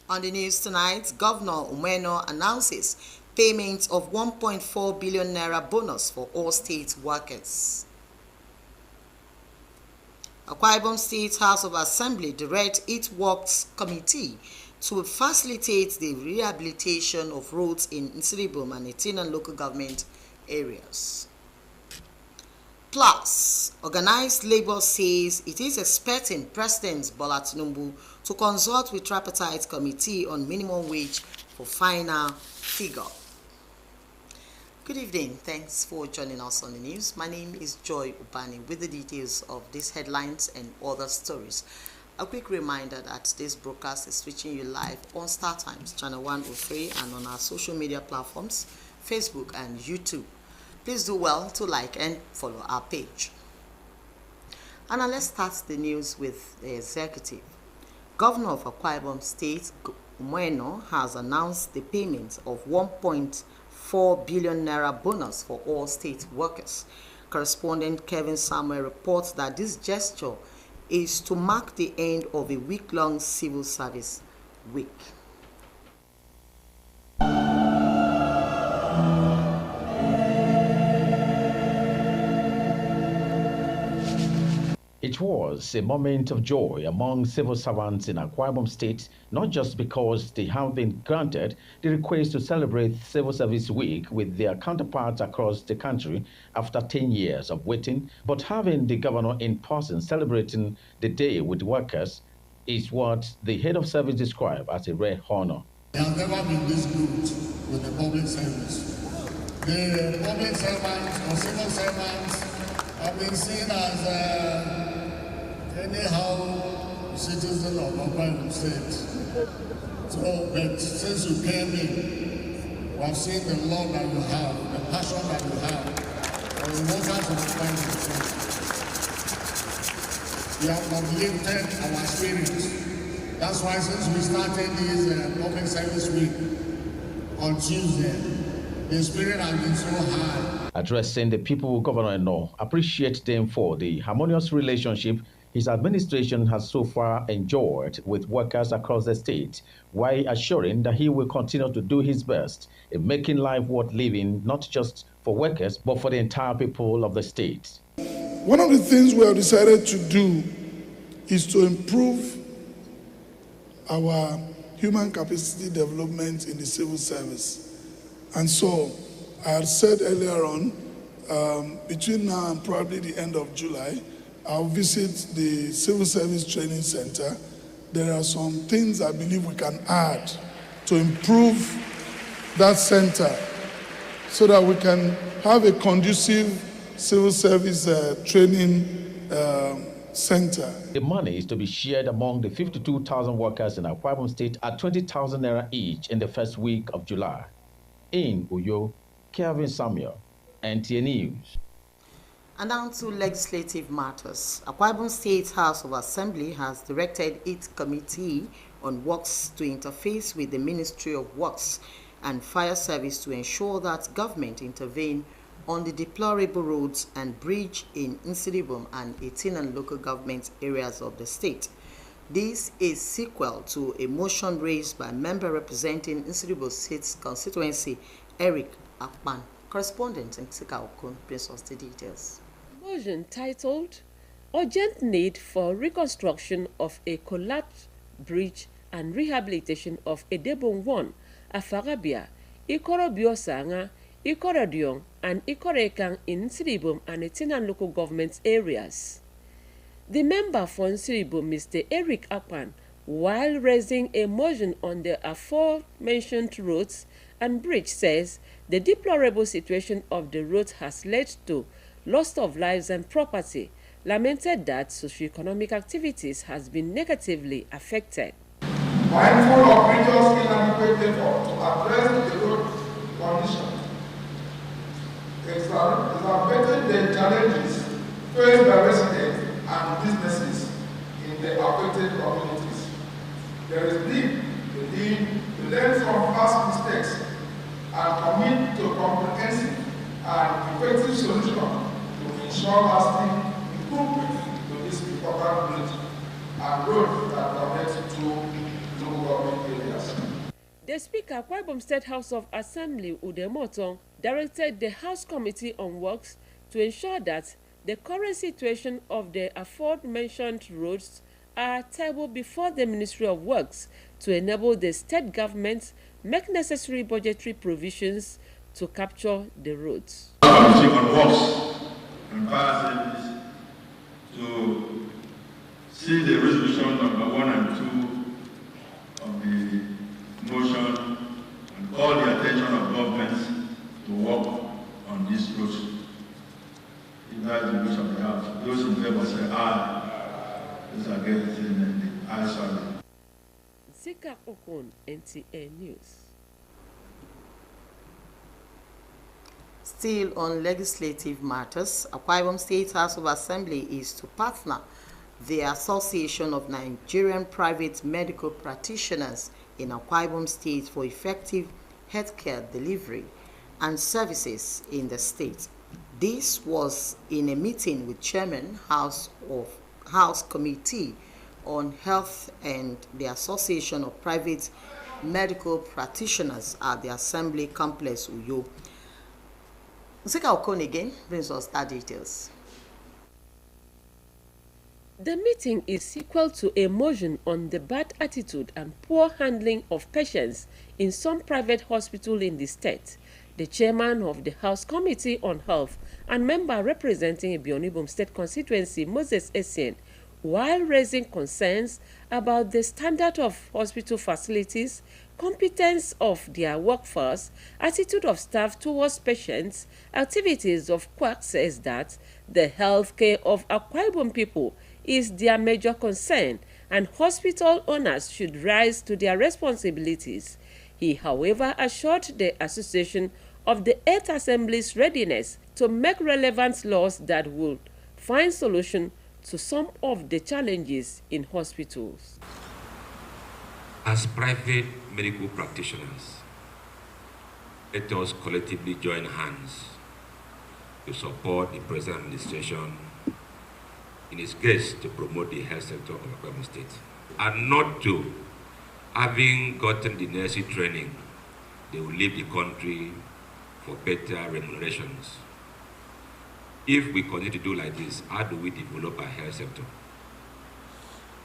On the news tonight, Governor Umeno announces payment of 1.4 billion naira bonus for all state workers. Akwa Ibom State House of Assembly directs its Works Committee to facilitate the rehabilitation of roads in Nsibom and Etinan local government areas. Plus, Organized Labour says it is expecting President Bola Tinubu to consult with Tripartite Committee on minimum wage for final figure. Good evening. Thanks for joining us on the news. My name is Joy Ubani with the details of these headlines and other stories. A quick reminder that this broadcast is reaching you live on Star Times, Channel 103, and on our social media platforms, Facebook and YouTube. Please do well to like and follow our page. And now let's start the news with the executive. Governor of Akwa Ibom State, Umeno, has announced the payment of 1.4 billion naira bonus for all state workers. Correspondent Kevin Samuel reports that this gesture is to mark the end of a week-long civil service week. It was a moment of joy among civil servants in Akwa Ibom State, not just because they have been granted the request to celebrate Civil Service Week with their counterparts across the country after 10 years of waiting, but having the governor in person celebrating the day with workers is what the head of service described as a rare honor. It has never been this good with the public service. The public servants or civil servants have been seen as anyhow citizen of Akwa Ibom State. So, but since you came in, we have seen the love that you have, the passion that you have for the workers of Akwa Ibom State. You have uplifted our spirits. That's why since we started this public service week on Tuesday, the spirit has been so high. Addressing the people, Governor Eno appreciates them for the harmonious relationship his administration has so far enjoyed with workers across the state, while assuring that he will continue to do his best in making life worth living, not just for workers, but for the entire people of the state. One of the things we have decided to do is to improve our human capacity development in the civil service. And so, I had said earlier on, between now and probably the end of July, I'll visit the Civil Service Training Center. There are some things I believe we can add to improve that center so that we can have a conducive civil service training center. The money is to be shared among the 52,000 workers in Akwa Ibom State at 20,000 naira each in the first week of July. In Uyo, Kevin Samuel, NTA News. And now to legislative matters. Akwa Ibom State House of Assembly has directed its Committee on Works to interface with the Ministry of Works and Fire Service to ensure that government intervene on the deplorable roads and bridge in Nsibom and Etinan local government areas of the state. This is sequel to a motion raised by a member representing Nsibom State's constituency, Eric Akpan. Correspondent Nksika Okun brings us the details. Motion titled Urgent Need for Reconstruction of a Collapsed Bridge and Rehabilitation of Edebon 1, Afarabia, Ikorobiosanga, Ikorodion, and Ikorekang in Nsibom and Etinan local government areas. The member for Nsibom, Mr. Eric Akpan, while raising a motion on the aforementioned roads and bridge, says the deplorable situation of the roads has led to loss of lives and property, lamented that socioeconomic activities has been negatively affected. Mindful of previous inadequate effort to address the road condition, exacerbated the challenges faced by residents and businesses in the affected communities. There is the need to learn from past mistakes and commit to comprehensive and effective solution to ensure lasting improvement to this important bridge and road that connect to local government areas. The Speaker, Akwa Ibom State House of Assembly, Udemotong, directed the House Committee on Works to ensure that the current situation of the aforementioned roads are tabled before the Ministry of Works to enable the state government make necessary budgetary provisions to capture the roads. Committee on Works and Fire Service to see the resolution number 1 and 2 of the motion and call the attention of governments to work on these roads. If that is the wish of the House, those in favor say aye. Those against say nay. The ayes have it. Zika Okon, NTA News. Still on legislative matters, Akwa Ibom State House of Assembly is to partner the Association of Nigerian Private Medical Practitioners in Akwa Ibom State for effective healthcare delivery and services in the state. This was in a meeting with Chairman House Committee on Health and the Association of Private Medical Practitioners at the Assembly Complex, Uyo. Zika Okon again brings us that details. The meeting is sequel to a motion on the bad attitude and poor handling of patients in some private hospitals in the state. The chairman of the House Committee on Health and member representing Ibom State constituency, Moses Essien, while raising concerns about the standard of hospital facilities, competence of their workforce, attitude of staff towards patients, activities of quack, says that the health care of Akwa Ibom people is their major concern and hospital owners should rise to their responsibilities. He, however, assured the Association of the 8th Assembly's readiness to make relevant laws that would find solution to some of the challenges in hospitals. As private medical practitioners, let us collectively join hands to support the present administration in its quest to promote the health sector of Akwa Ibom State, and not to, having gotten the necessary training, they will leave the country for better remunerations. If we continue to do like this, how do we develop our health sector?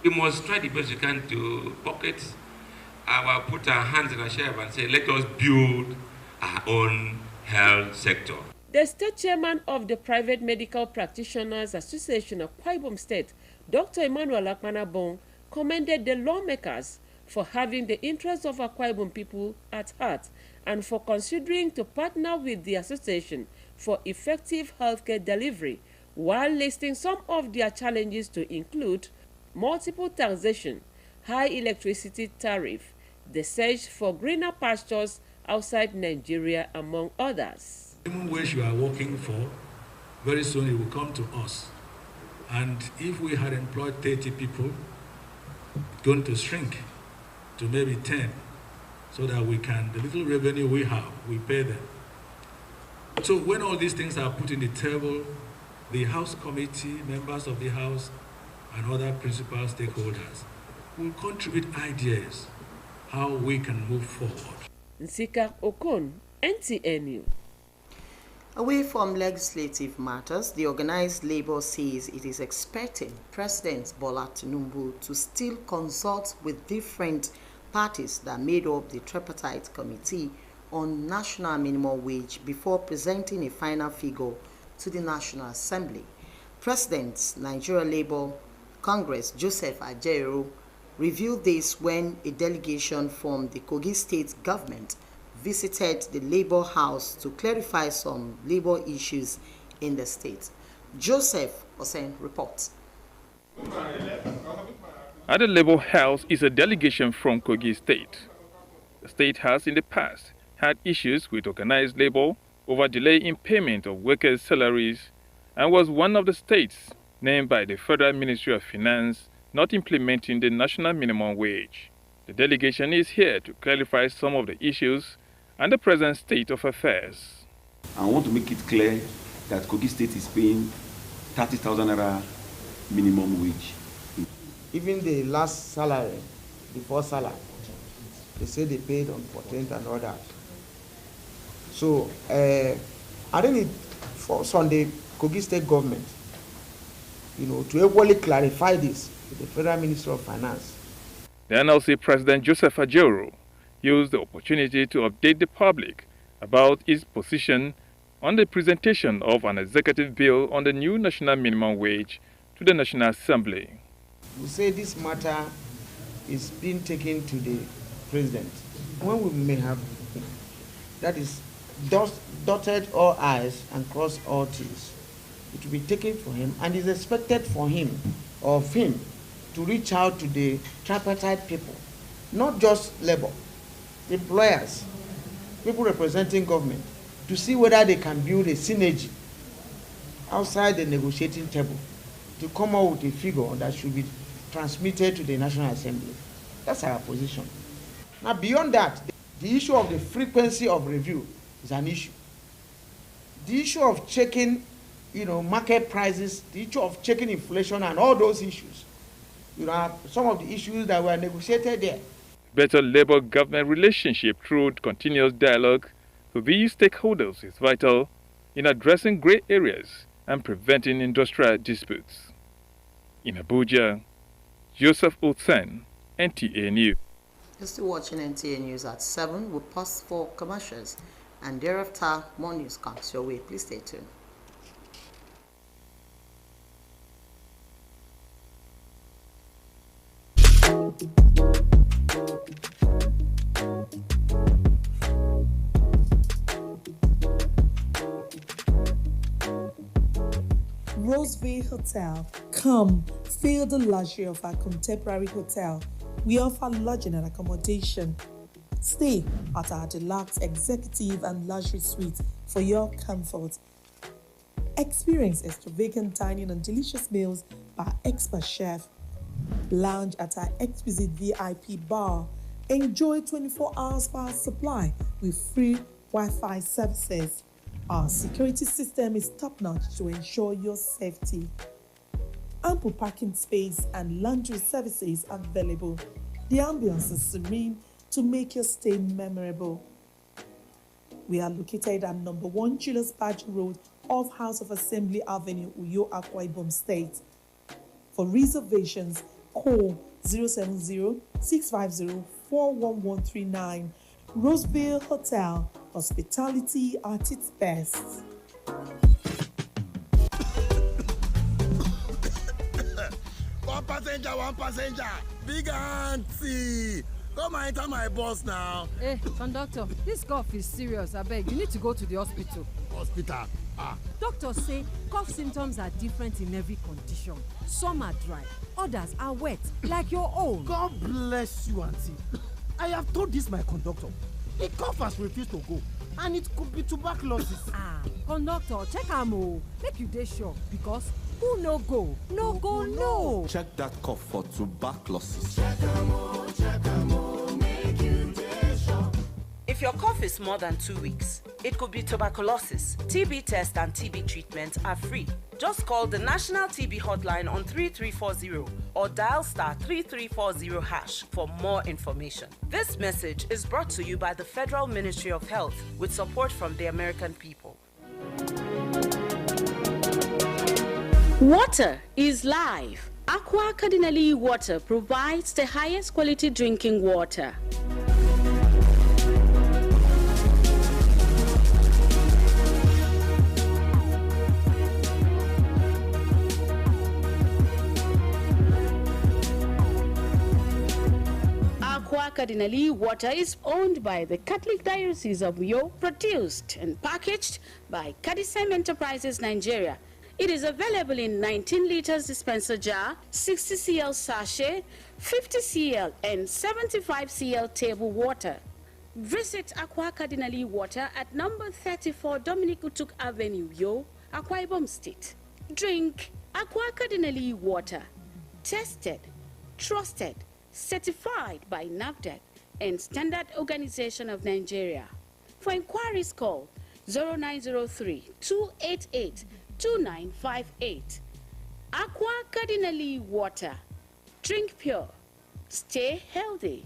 We must try the best we can to put our hands in our share and say, let us build our own health sector. The state chairman of the Private Medical Practitioners Association of Akwa Ibom State, Dr. Emmanuel Akmanabong, commended the lawmakers for having the interests of Akwa Ibom people at heart and for considering to partner with the association for effective healthcare delivery, while listing some of their challenges to include multiple taxation, high electricity tariff, the search for greener pastures outside Nigeria, among others. Even which you are working for, very soon it will come to us. And if we had employed 30 people, it's going to shrink to maybe 10, so that we can, the little revenue we have, we pay them. So when all these things are put in the table, the House Committee, members of the House, and other principal stakeholders will contribute ideas how we can move forward. Zika Okon, NTNU. Away from legislative matters, the organized labor says it is expecting President Bola Tinubu to still consult with different parties that made up the tripartite committee on national minimum wage before presenting a final figure to the National Assembly. President Nigeria Labour Congress Joseph Ajaero revealed this when a delegation from the Kogi State government visited the Labour House to clarify some labor issues in the state. Joseph Osen reports. At the Labour House is a delegation from Kogi State. The state has in the past had issues with organized labor over delay in payment of workers' salaries and was one of the states named by the Federal Ministry of Finance not implementing the national minimum wage. The delegation is here to clarify some of the issues and the present state of affairs. I want to make it clear that Kogi State is paying 30,000 naira minimum wage. Even the last salary, the first salary, They say they paid on 14th and all that. So I think it for Sunday, Kogi State government, to equally clarify this with the Federal Ministry of Finance. The NLC President Joseph Ajero used the opportunity to update the public about his position on the presentation of an executive bill on the new national minimum wage to the National Assembly. We say this matter is being taken to the president. When we may have, that is, dotted all I's and crossed all T's, it will be taken for him, and is expected for him, of him, to reach out to the tripartite people, not just labor, employers, people representing government, to see whether they can build a synergy outside the negotiating table to come out with a figure that should be transmitted to the National Assembly. That's our position. Now, beyond that, the issue of the frequency of review is an issue. The issue of checking, market prices, the issue of checking inflation and all those issues, some of the issues that were negotiated there. Better labor-government relationship through continuous dialogue with these stakeholders is vital in addressing gray areas and preventing industrial disputes. In Abuja, Joseph Otsen, NTA News. You're still watching NTA News at 7. We'll pause for commercials, and thereafter, more news comes your way. Please stay tuned. Roseville Hotel. Come, feel the luxury of our contemporary hotel. We offer lodging and accommodation. Stay at our deluxe executive and luxury suites for your comfort. Experience extravagant dining and delicious meals by expert chef. Lounge at our exquisite VIP bar. Enjoy 24 hours power supply with free Wi-Fi services. Our security system is top-notch to ensure your safety. Ample parking space and laundry services available. The ambience is serene to make your stay memorable. We are located at number 1 Julius Badge Road off House of Assembly Avenue, Uyo, Akwa Ibom State. For reservations, call 070-650-41139. Roseville Hotel, hospitality at its best. One passenger, big auntie. Come and enter my bus now. Hey, conductor, this cough is serious. I beg, you need to go to the hospital. Hospital? Doctors say cough symptoms are different in every condition. Some are dry, others are wet, like your own. God bless you, auntie. I have told this my conductor. The cough has refused to go, and it could be tuberculosis. Conductor, check am o. Make you dey sure, because who no go, no go, no. Check that cough for tuberculosis. Make you dey sure. If your cough is more than 2 weeks, it could be tuberculosis. TB test and TB treatment are free. Just call the National TB Hotline on 3340 or dial *3340# for more information. This message is brought to you by the Federal Ministry of Health with support from the American people. Water is life. Aqua Cardinali Water provides the highest quality drinking water. Aqua Cardinali Water is owned by the Catholic Diocese of Uyo, produced and packaged by Cadisem Enterprises Nigeria. It is available in 19 liters dispenser jar, 60 cl sachet, 50 cl and 75 cl table water. Visit Aqua Cardinali Water at number 34 Dominic Utuk Avenue, Uyo, Akwa Ibom State. Drink Aqua Cardinali Water. Tested, trusted, certified by NAFDAC and Standard Organization of Nigeria. For inquiries, call 0903-288-2958. Aqua Cardinali Water. Drink pure. Stay healthy.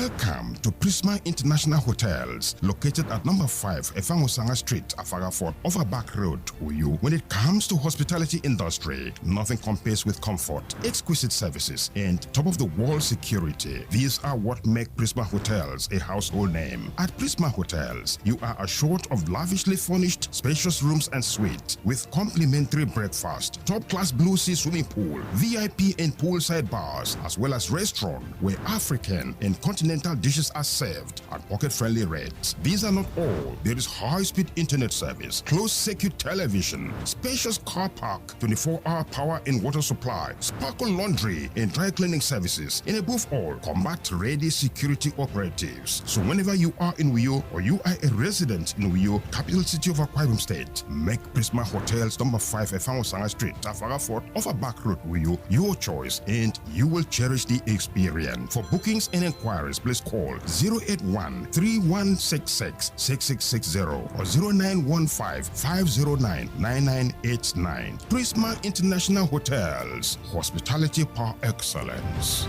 Welcome to Prisma International Hotels, located at number 5 Efangosanga Street, Afaga Fort, Over Back Road, Uyu. When it comes to hospitality industry, nothing compares with comfort, exquisite services, and top-of-the-wall security. These are what make Prisma Hotels a household name. At Prisma Hotels, you are assured of lavishly furnished, spacious rooms and suites with complimentary breakfast, top-class blue sea swimming pool, VIP and poolside bars, as well as restaurant where African and continental dishes are served at pocket-friendly rates. These are not all. There is high-speed internet service, closed-circuit television, spacious car park, 24-hour power and water supply, sparkle laundry and dry cleaning services, and above all, combat-ready security operatives. So whenever you are in Uyo or you are a resident in Uyo, capital city of Akwa Ibom State, make Prisma Hotels number 5 Efangosanga Street, Tafaga Fort, Over Back Road, Uyo, your choice, and you will cherish the experience. For bookings and inquiries, please call 081-3166-6660 or 0915-509-9989. Prisma International Hotels, hospitality par excellence.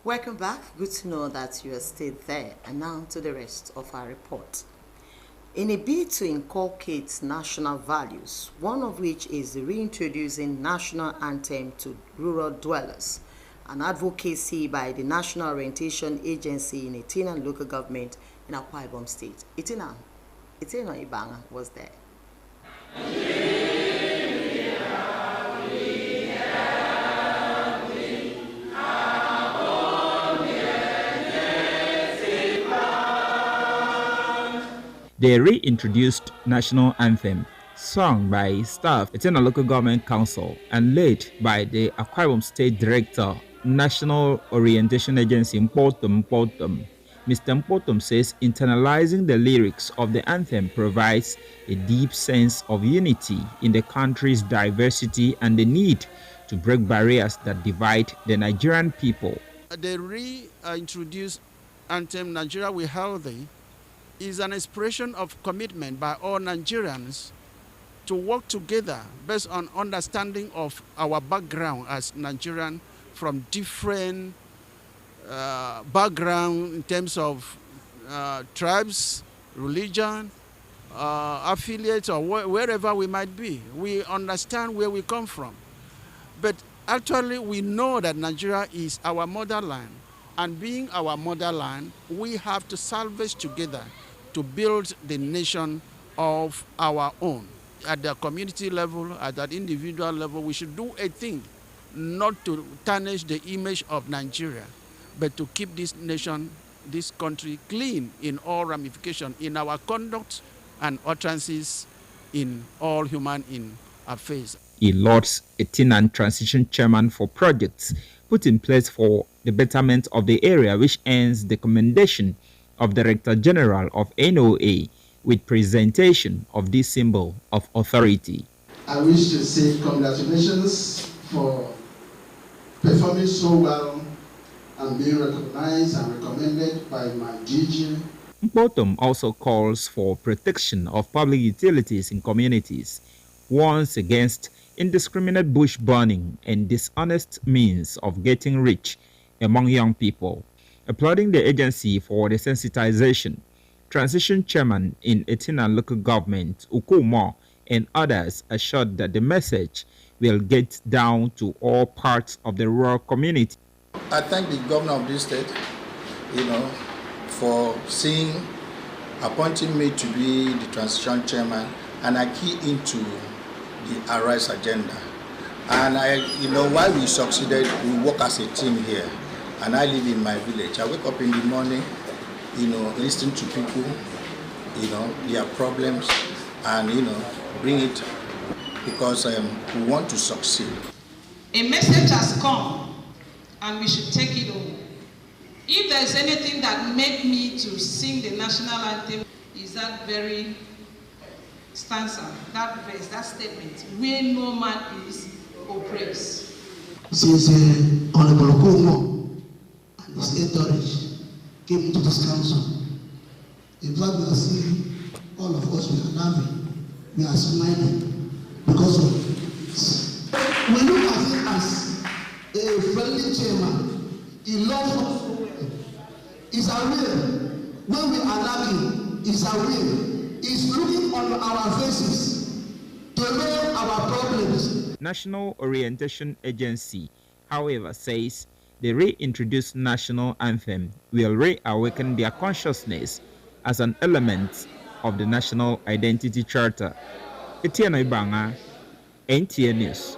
Welcome back. Good to know that you are still there. And now to the rest of our report. In a bid to inculcate national values, one of which is reintroducing national anthem to rural dwellers, an advocacy by the National Orientation Agency in Etinan local government in Akwa Ibom State. Etinan Ibanga was there. The reintroduced national anthem, sung by staff at the local government council and led by the Akwa Ibom State Director, National Orientation Agency Mpotom. Mr. Mpotom says internalizing the lyrics of the anthem provides a deep sense of unity in the country's diversity and the need to break barriers that divide the Nigerian people. The reintroduced anthem, Nigeria We Healthy, is an expression of commitment by all Nigerians to work together based on understanding of our background as Nigerian from different background in terms of tribes, religion, affiliates, or wherever we might be. We understand where we come from. But actually we know that Nigeria is our motherland, and being our motherland, we have to salvage together to build the nation of our own. At the community level, at that individual level, we should do a thing not to tarnish the image of Nigeria, but to keep this nation, this country clean in all ramifications, in our conduct and utterances, in all human affairs. He lauds Etinan Transition Chairman for projects put in place for the betterment of the area, which earns the commendation of Director General of NOA with presentation of this symbol of authority. I wish to say congratulations for performing so well and being recognized and recommended by my DG. Mpotom also calls for protection of public utilities in communities, warns against indiscriminate bush burning and dishonest means of getting rich among young people. Applauding the agency for the sensitization, Transition Chairman in Etinan local government, Ukumo, and others assured that the message will get down to all parts of the rural community. I thank the governor of this state, for appointing me to be the Transition Chairman, and I key into the Arise agenda. And why we succeeded, we work as a team here. And I live in my village. I wake up in the morning, listen to people, their problems, and, bring it because we want to succeed. A message has come, and we should take it on. If there's anything that made me to sing the national anthem, is that very stanza, that verse, that statement, where no man is oppressed. Since Honorable Okumo and the state authority came into this council, in fact, we are seeing all of us, we are laughing, we are smiling because of this. When a friendly chairman. He loves us so well. He's aware when we are lagging. He's aware. He's looking on our faces to know our problems. National Orientation Agency, however, says the reintroduced national anthem will reawaken their consciousness as an element of the National Identity Charter. Etienne Ibanga, NTA News.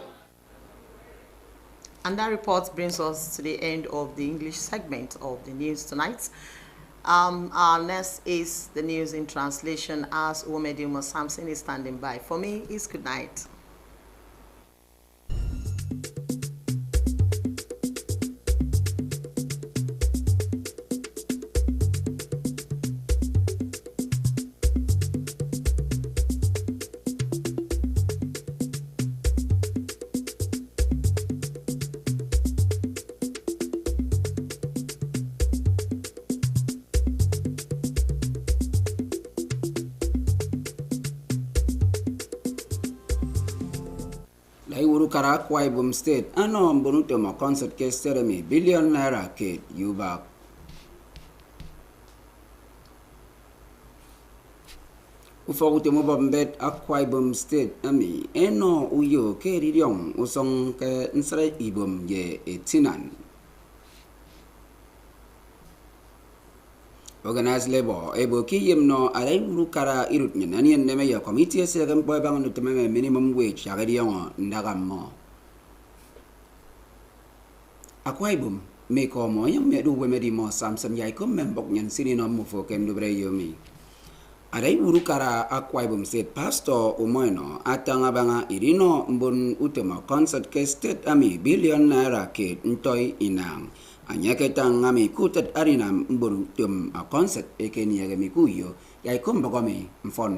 And that report brings us to the end of the English segment of the news tonight. Our next is the news in translation as Umedimo Samson is standing by. For me, it's good night. Kara Akwa Ibom State ano mbonuto ma concert ke seremi billion naira ke yuba ufokuto mo bombet Akwa Ibom State ami eno uyo ke ridiong usong ke nsre ibom ye etinan Organized labor ebo kiyem no alay kara irut nyen anien neme ya committee segem boy bang no teme minimum wage agadi yon ndagam mo Akwa Ibom me ko mo yang me du we me di mo Samson yai ko membok nyen sini no mo fo ken du bre yomi alay kara Akwa Ibom State pastor umoino atanga banga irino mbon utema concert ke state ami billion naira ke ntoy inang anyaketang ngami kutat arinam mburu tum a concert ekeni agami kuyo yai kumbagami mfon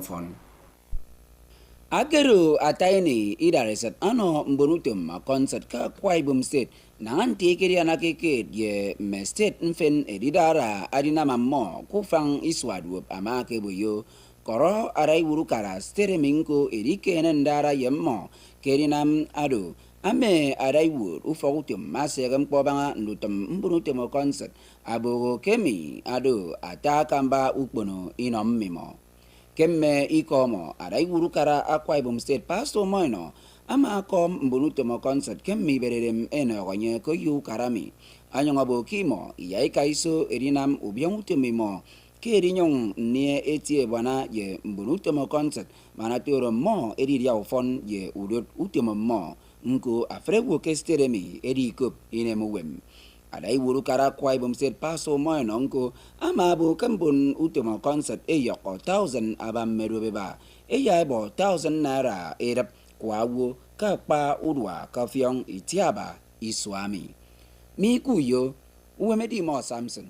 ageru ataini idareset ano mburu tum a concert ka Akwa Ibom State nanganti kiri anakeke ye me state mfen edidara adinama mo kufang iswadwop amake buyo koro arai kara stere minko erike nendara yemmo kerinam ado ame araiwur ufokutum masegem kpobanga ndutum mbunutum concert abogo kemi ado atakamba ukpono inom mimo kemme ikomo araiwur kara Akwa Ibom State pastor moino ama kom mbunutum concert kemmi bererem eno gonye ko yu karami anyongabo kimo iyai kaiso erinam ubyongutumimo kerinyong nie etie bwana ye mbunutum concert manatoro mo eriria ufon ye udot utum mo nko afrego kesteremi erikop inemuwem adai kara Akwa Ibom State paso moino nko amabo kambon utoma concert eyoko 1000 abam merobeba eyaibo 1000 naira erap kwawo kapa udwa kafyong itiaba iswami mikuyo uwemedi mo Samson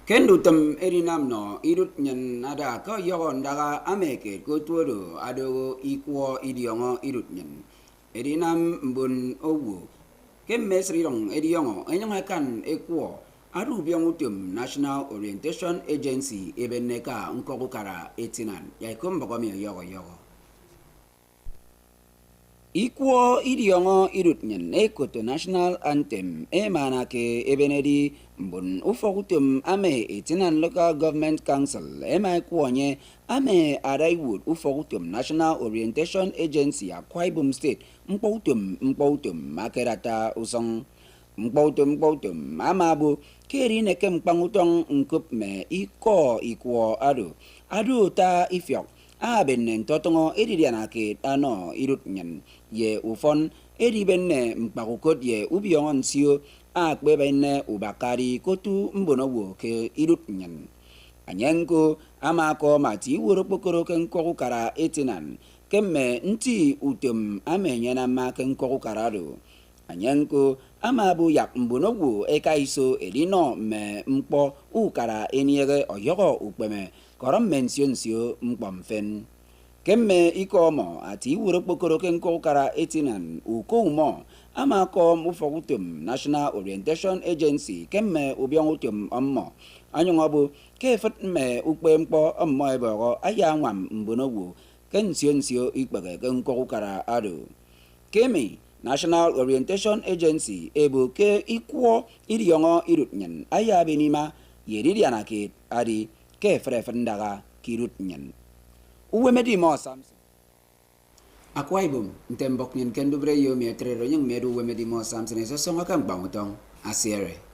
Kendutum erinam no irut nyen nada ka yogon daga ameke kotuodo adogo ikwo idiongo irut nyen erinam mbun owo kemmesrirong ediongo enyongakan ekwo adu biangutum National Orientation Agency ebeneka nkokukara etinan yaikom bogomi yogo Ikwo idiongo irut nyen ekoto national anthem emanake ebenedi mbun ufokutum ame etinan local government council kwonye ame araiwood ufokutum National Orientation Agency Akwa Ibom State mkpoutum makerata usong mkpoutum amabu keri neke mkpangutong nkup me ikwo ado ta ifyok abenne totongo eridianake ano irut nyen ye ufon eribenne mpakukot ye ubiongon sio akbebenne ubakari kotu mbonowo ke irut nyen anyenko amako mati woro pokoro ken kokukara etinan kemme nti utem amenyana ma ken kokukarado anyenko amabu yak mbonowo ekaiso elino me mpo ukara eniege oyogo ukpeme korom mensionsio mkpomfen kemme ikomo ati wuro pokoro ken kokara etinan ukoumo amakom ufokutum National Orientation Agency kemme ubyongutum ommo anyongobu kefet me ukpempo ommo ebogo ayangwam mbonowo kensionsio ikpege ken kokara ado kemi National Orientation Agency ebo ke ikwo idiongo irut nyen aya benima yeridiana ke adi ke frefundaga kirut nyen. Uwe medi mo Samson. Akwa Ibom ntembok nyen kendubre yo mietre royeng medu uwe medi mo Samson eso songa kang bangutong asiere.